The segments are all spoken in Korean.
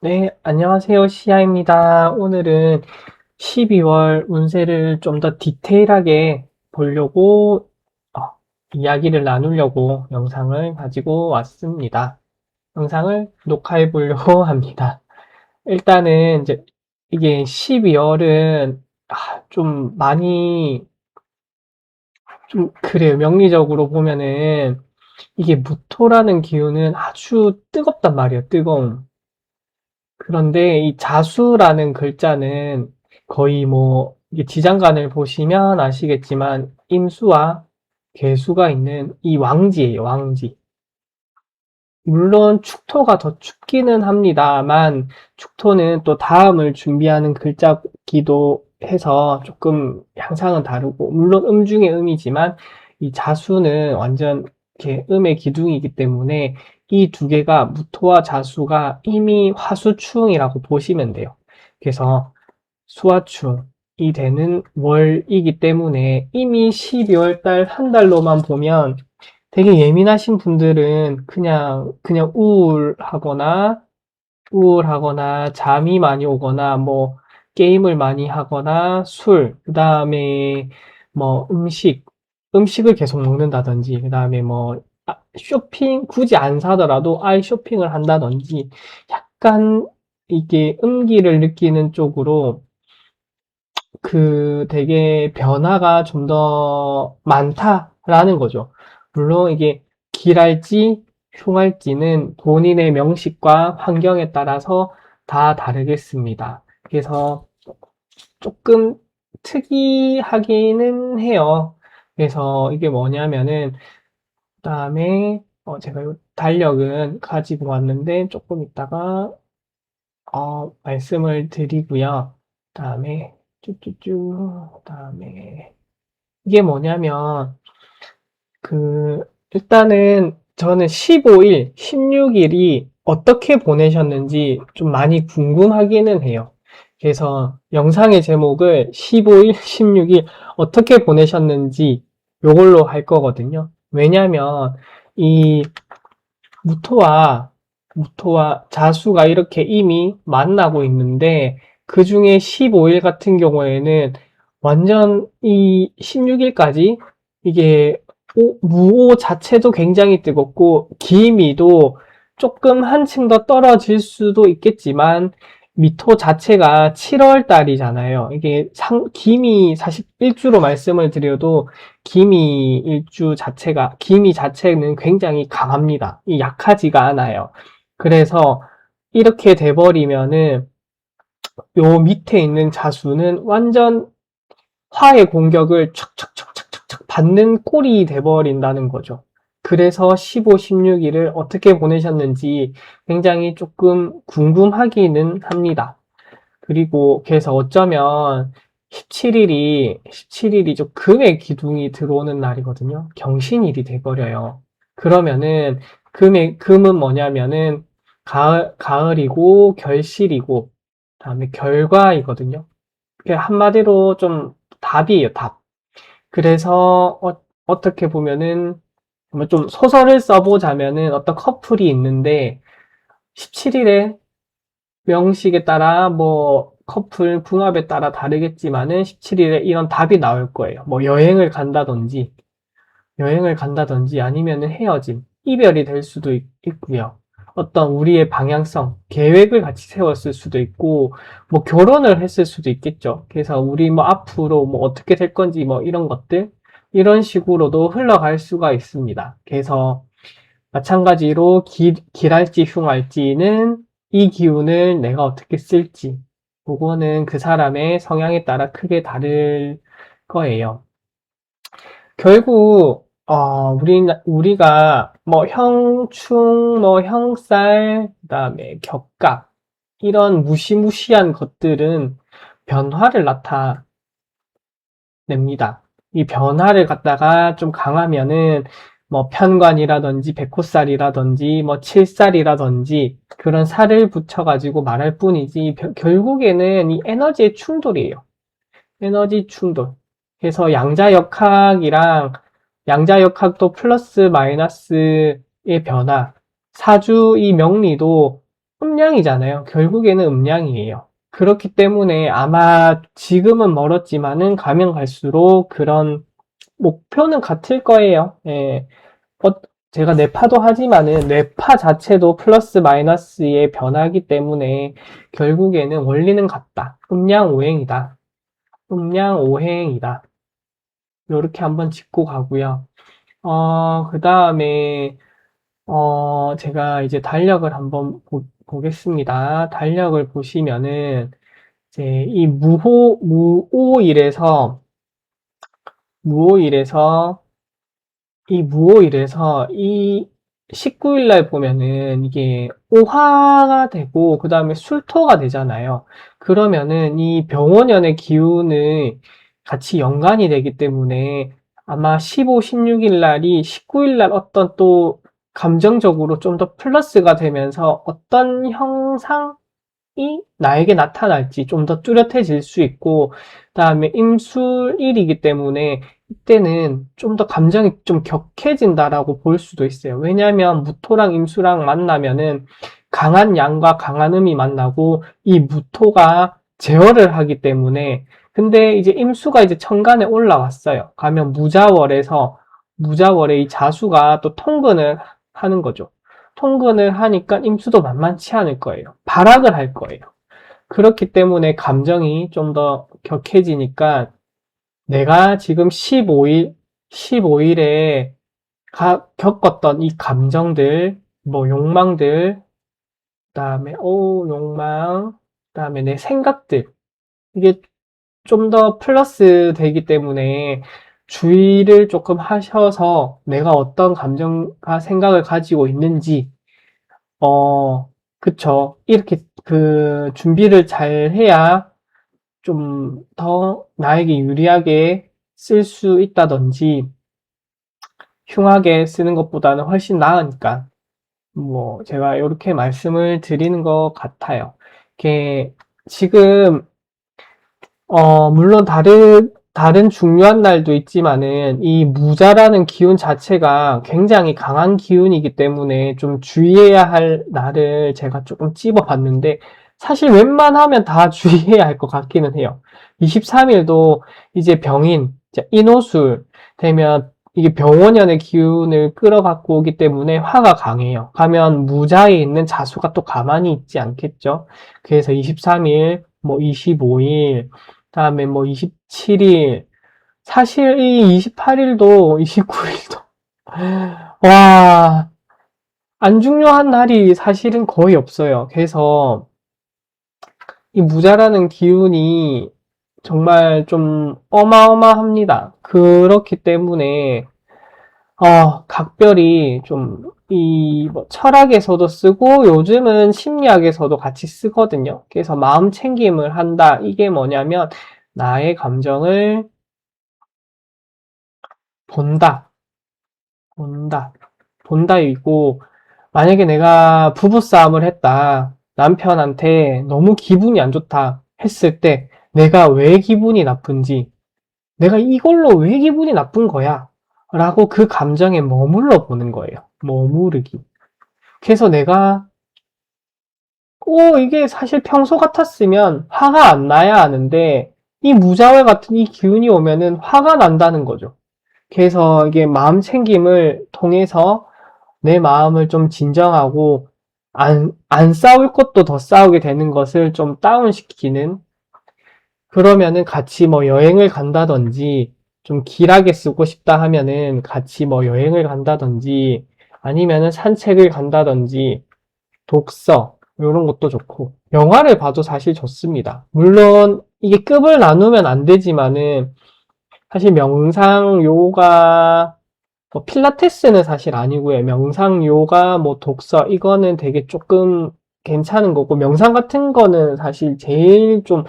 네, 안녕하세요. 시아입니다. 오늘은 12월 운세를 좀 더 디테일하게 보려고, 어, 이야기를 나누려고 영상을 가지고 왔습니다. 영상을 녹화해 보려고 합니다. 일단은 이제 이게 12월은 좀 많이 좀 그래요. 명리적으로 보면은 이게 무토라는 기운은 아주 뜨겁단 말이에요. 뜨거움. 그런데 이 자수라는 글자는 거의 뭐 이게 지장간을 보시면 아시겠지만 임수와 괴수가 있는 이 왕지예요, 왕지. 물론 축토가 더 춥기는 합니다만 축토는 또 다음을 준비하는 글자기도 해서 조금 향상은 다르고 물론 음 중에 음이지만 이 자수는 완전 이렇게 음의 기둥이기 때문에 이 두 개가 무토와 자수가 이미 화수충이라고 보시면 돼요. 그래서 수화충이 되는 월이기 때문에 이미 12월 달 한 달로만 보면 되게 예민하신 분들은 그냥 우울하거나 잠이 많이 오거나 뭐 게임을 많이 하거나 그다음에 뭐 음식을 계속 먹는다든지 그다음에 뭐 쇼핑 굳이 안 사더라도 아이 쇼핑을 한다든지 약간 이게 음기를 느끼는 쪽으로 되게 변화가 좀 더 많다라는 거죠. 물론 이게 길할지 흉할지는 본인의 명식과 환경에 따라서 다 다르겠습니다. 그래서 조금 특이하기는 해요. 그래서 이게 뭐냐면은 그다음에 제가 요 달력은 가지고 왔는데 조금 있다가 말씀을 드리고요. 그다음에 그다음에 이게 뭐냐면 일단은 저는 15일, 16일이 어떻게 보내셨는지 좀 많이 궁금하기는 해요. 그래서 영상의 제목을 15일, 16일 어떻게 보내셨는지 요걸로 할 거거든요. 왜냐면 이 무토와 자수가 이렇게 이미 만나고 있는데 그 중에 15일 같은 경우에는 완전 이 16일까지 이게 무오 자체도 굉장히 뜨겁고 기미도 조금 한층 더 떨어질 수도 있겠지만 미토 자체가 7월 달이잖아요. 이게 기미 사실 일주로 말씀을 드려도 기미 자체는 굉장히 강합니다. 약하지가 않아요. 그래서 이렇게 돼버리면은 요 밑에 있는 자수는 완전 화의 공격을 촥촥촥촥촥 받는 꼴이 돼버린다는 거죠. 그래서 15, 16일을 어떻게 보내셨는지 굉장히 조금 궁금하기는 합니다. 그리고 그래서 어쩌면 17일이 좀 금의 기둥이 들어오는 날이거든요. 경신일이 돼버려요. 그러면은 금은 뭐냐면은 가을이고 결실이고 그다음에 결과이거든요. 한마디로 좀 답이에요, 답. 그래서 어떻게 보면은 좀 소설을 써보자면은 어떤 커플이 있는데 17일에 명식에 따라 뭐 커플 궁합에 따라 다르겠지만은 17일에 이런 답이 나올 거예요. 뭐 여행을 간다든지 아니면은 헤어짐, 이별이 될 수도 있고요. 어떤 우리의 방향성, 계획을 같이 세웠을 수도 있고, 뭐 결혼을 했을 수도 있겠죠. 그래서 우리 뭐 앞으로 뭐 어떻게 될 건지 뭐 이런 것들, 이런 식으로도 흘러갈 수가 있습니다. 그래서 마찬가지로 길할지 흉할지는 이 기운을 내가 어떻게 쓸지, 그거는 그 사람의 성향에 따라 크게 다를 거예요. 결국 우리가 뭐 형충, 뭐 형살, 그다음에 격각 이런 무시무시한 것들은 변화를 나타냅니다. 이 변화를 갖다가 좀 강하면은 뭐 편관이라든지 백호살이라든지 뭐 칠살이라든지 그런 살을 붙여가지고 말할 뿐이지 결국에는 이 에너지의 충돌이에요. 에너지 충돌. 그래서 양자역학도 플러스 마이너스의 변화. 사주 이 명리도 음량이잖아요. 결국에는 음량이에요. 그렇기 때문에 아마 지금은 멀었지만은 가면 갈수록 그런 목표는 같을 거예요. 예. 어, 제가 뇌파도 하지만은 뇌파 자체도 플러스 마이너스의 변화이기 때문에 결국에는 원리는 같다. 음량 오행이다. 음량 오행이다. 이렇게 한번 짚고 가고요. 그 다음에 제가 이제 달력을 한번 보겠습니다. 달력을 보시면은 이제 이 무오일에서 이 19일 날 보면은 이게 오화가 되고 그 다음에 술토가 되잖아요. 그러면은 이 병원연의 기운을 같이 연관이 되기 때문에 아마 15, 16일 날이 19일 날 어떤 또 감정적으로 좀 더 플러스가 되면서 어떤 형상이 나에게 나타날지 좀 더 뚜렷해질 수 있고, 그다음에 임술일이기 때문에 이때는 좀 더 감정이 좀 격해진다라고 볼 수도 있어요. 왜냐하면 무토랑 임수랑 만나면은 강한 양과 강한 음이 만나고 이 무토가 제어를 하기 때문에, 근데 이제 임수가 이제 천간에 올라왔어요. 가면 무자월에 이 자수가 또 통근을 하는 거죠. 통근을 하니까 임수도 만만치 않을 거예요. 발악을 할 거예요. 그렇기 때문에 감정이 좀 더 격해지니까 내가 지금 15일에 겪었던 이 감정들, 뭐 욕망들, 그다음에 욕망, 그다음에 내 생각들, 이게 좀 더 플러스 되기 때문에 주의를 조금 하셔서 내가 어떤 감정과 생각을 가지고 있는지, 그쵸. 이렇게 그 준비를 잘 해야 좀 더 나에게 유리하게 쓸 수 있다든지, 흉하게 쓰는 것보다는 훨씬 나으니까, 뭐, 제가 이렇게 말씀을 드리는 것 같아요. 이게 지금, 물론 다른 중요한 날도 있지만은, 이 무자라는 기운 자체가 굉장히 강한 기운이기 때문에 좀 주의해야 할 날을 제가 조금 찝어봤는데, 사실 웬만하면 다 주의해야 할 것 같기는 해요. 23일도 이제 병인, 인호술 되면 이게 병원연의 기운을 끌어갖고 오기 때문에 화가 강해요. 가면 무자에 있는 자수가 또 가만히 있지 않겠죠? 그래서 23일, 뭐 25일, 다음에 뭐 27일, 사실 이 28일도, 29일도, 와, 안 중요한 날이 사실은 거의 없어요. 그래서 이 무자라는 기운이 정말 좀 어마어마합니다. 그렇기 때문에, 각별히 좀, 뭐 철학에서도 쓰고, 요즘은 심리학에서도 같이 쓰거든요. 그래서 마음 챙김을 한다. 이게 뭐냐면, 나의 감정을 본다. 본다. 본다이고, 만약에 내가 부부싸움을 했다. 남편한테 너무 기분이 안 좋다 했을 때, 내가 왜 기분이 나쁜지, 내가 이걸로 왜 기분이 나쁜 거야? 라고 그 감정에 머물러 보는 거예요. 머무르기. 그래서 내가, 이게 사실 평소 같았으면 화가 안 나야 하는데, 이 무자월 같은 이 기운이 오면은 화가 난다는 거죠. 그래서 이게 마음 챙김을 통해서 내 마음을 좀 진정하고, 안 싸울 것도 더 싸우게 되는 것을 좀 다운시키는, 그러면은 같이 뭐 여행을 간다든지, 좀 길하게 쓰고 싶다 하면은 같이 뭐 여행을 간다든지, 아니면은 산책을 간다든지, 독서, 이런 것도 좋고, 영화를 봐도 사실 좋습니다. 물론 이게 급을 나누면 안 되지만은, 사실 명상, 요가, 뭐 필라테스는 사실 아니고요. 명상, 요가, 뭐 독서, 이거는 되게 조금 괜찮은 거고, 명상 같은 거는 사실 제일 좀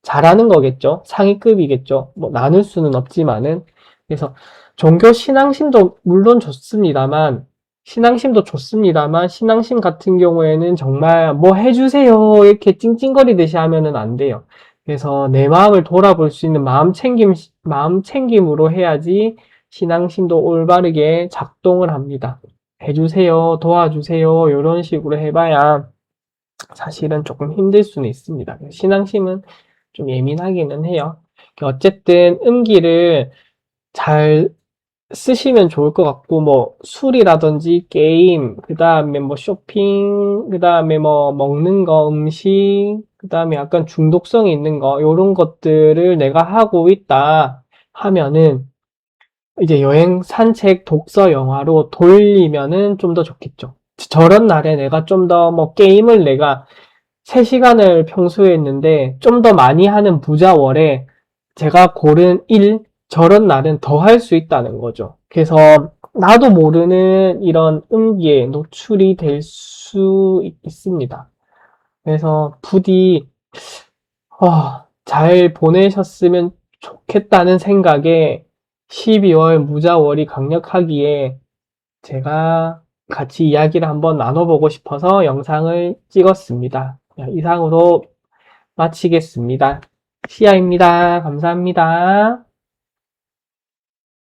잘하는 거겠죠. 상위급이겠죠. 뭐 나눌 수는 없지만은. 그래서 종교 신앙심도 물론 좋습니다만, 신앙심 같은 경우에는 정말 뭐 해주세요 이렇게 찡찡거리듯이 하면은 안 돼요. 그래서 내 마음을 돌아볼 수 있는 마음 챙김으로 해야지 신앙심도 올바르게 작동을 합니다. 해주세요, 도와주세요, 이런 식으로 해봐야 사실은 조금 힘들 수는 있습니다. 신앙심은 좀 예민하기는 해요. 어쨌든 음기를 잘 쓰시면 좋을 것 같고, 뭐, 술이라든지 게임, 그 다음에 뭐 쇼핑, 그 다음에 뭐 먹는 거, 음식, 그 다음에 약간 중독성이 있는 거, 요런 것들을 내가 하고 있다 하면은, 이제 여행, 산책, 독서, 영화로 돌리면은 좀 더 좋겠죠. 저런 날에 내가 좀 더 뭐 게임을 내가 3시간을 평소에 했는데 좀 더 많이 하는 부자월에 제가 고른 일, 저런 날은 더 할 수 있다는 거죠. 그래서 나도 모르는 이런 음기에 노출이 될 수 있습니다. 그래서 부디 잘 보내셨으면 좋겠다는 생각에 12월 무자월이 강력하기에 제가 같이 이야기를 한번 나눠보고 싶어서 영상을 찍었습니다. 이상으로 마치겠습니다. 시아입니다. 감사합니다.